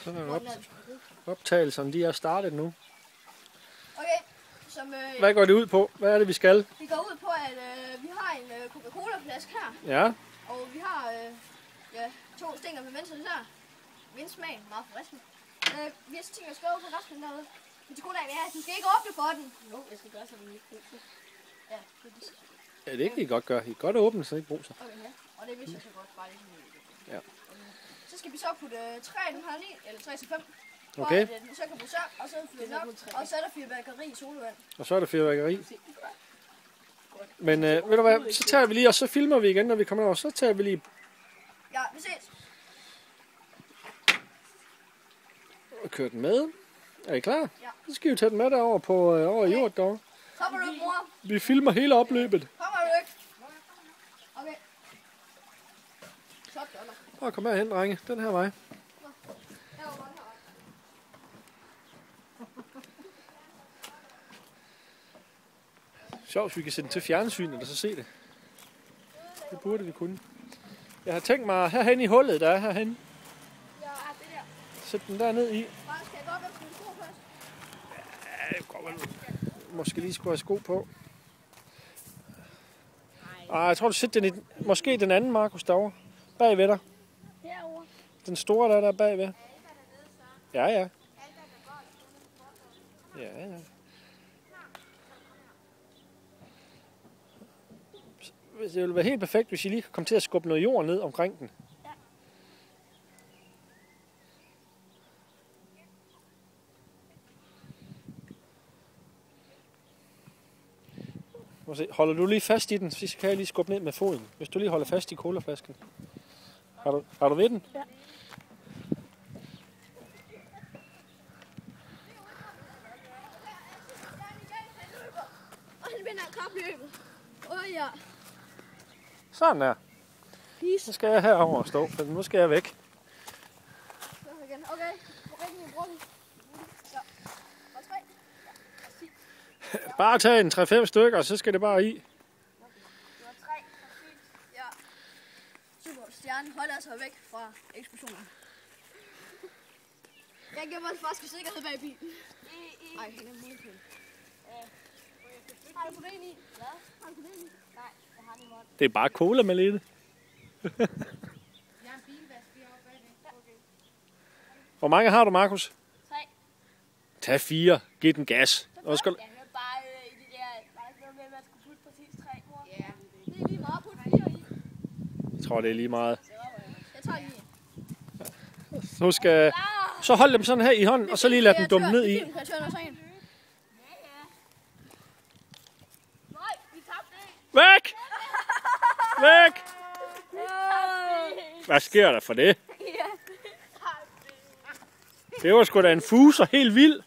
Så er optagelserne, de er startet nu. Okay, hvad går det ud på? Hvad er det, vi skal? Det går ud på, at vi har en Coca-Cola-flaske her. Ja. Og vi har 2 stænger med venstre der. Vindsmag, meget forfriskende. Vi har så tænkt at skrive på resten derude. Men til grund af, at du skal ikke åbne for den. Jo, jeg skal gøre, så den ikke bruger sig. Ja, det er det. Ja, det kan I godt gøre. I kan godt åbne, så I ikke bruger sig. Okay, ja. Og det vidste jeg så godt, bare lige sådan. Ja. Så skal vi så putte 3 eller 3 til 5. Okay. For at den så kan bruge og så fylde den op. Og så er der fyrværkeri i solvand. Og så er der fyrværkeri. Men ved du hvad, så tager vi lige, og så filmer vi igen, når vi kommer over. Så tager vi lige... Ja, vi ses. Og kører den med. Er I klar? Ja. Så skal vi tage den med derover på over i jordet derovre. Kommer du ikke, mor? Vi filmer hele opløbet. Kommer du ikke? Okay. Top dollar. Og kom herhen, drenge. Den her vej. Sjovt, hvis vi kan sætte den til fjernsynet og så se det. Det burde vi kunne. Jeg har tænkt mig herhen i hullet, der er herhen. Ja, det der. Sæt den der ned i. Skal jeg godt være på sko først? Ja, det går vel. Måske lige skulle have sko på. Ej, jeg tror, du sætter den i måske den anden, Markus, derovre. Bagved dig. Herovre. Den store, der bagved. Ja, ja. Ja, ja. Det ville være helt perfekt, hvis I lige kan komme til at skubbe noget jord ned omkring den. Ja. Holder du lige fast i den, så kan jeg lige skubbe ned med foden. Hvis du lige holder fast i colaflasken. Har du ved den? Ja. Og han vinder kapløbet. Ja. Sådan der. Så skal jeg herover og stå, for nu skal jeg væk. Okay. Bare tag en 3-5 stykker, og så skal det bare i. Det var 3. Ja. Super. Stjernen holder sig væk fra eksplosionen. Jeg giver mig faktisk sikkerhed bag bilen. Ej, det er muligt. Har du problem i? Hvad? Har du problem i? Nej, jeg har den i hånden. Det er bare cola med lidt. Jeg har en bilvask lige oppe bagved. Okay. Hvor mange har du, Markus? 3. Tag 4. Giv den gas. Og skal... Jeg hørte bare i det der, var der ikke noget med, at man skulle putte præcis 3, mor? Ja, det er lige meget at putte 4 i. Jeg tror, det er lige meget. Jeg tager lige. Nu skal... Så hold dem sådan her i hånden, og så lige lad den dumme ned i. Nej, vi tabte det. Væk! Væk! Hvad sker der for det? Det var sgu da en fuser helt vild.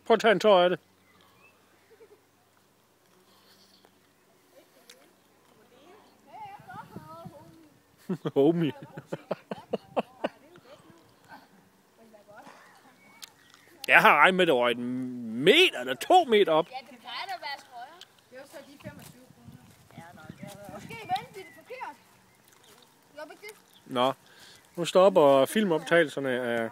Prøv at tage en tår af det. Homie. Jeg har regnet med, det over 1 meter eller 2 meter op. Ja, det plejer da at være strøger. Det er jo så de 25 kroner. Ja, nej. Måske vente, det er forkert. Nå, Nå, nu stopper filmoptagelserne af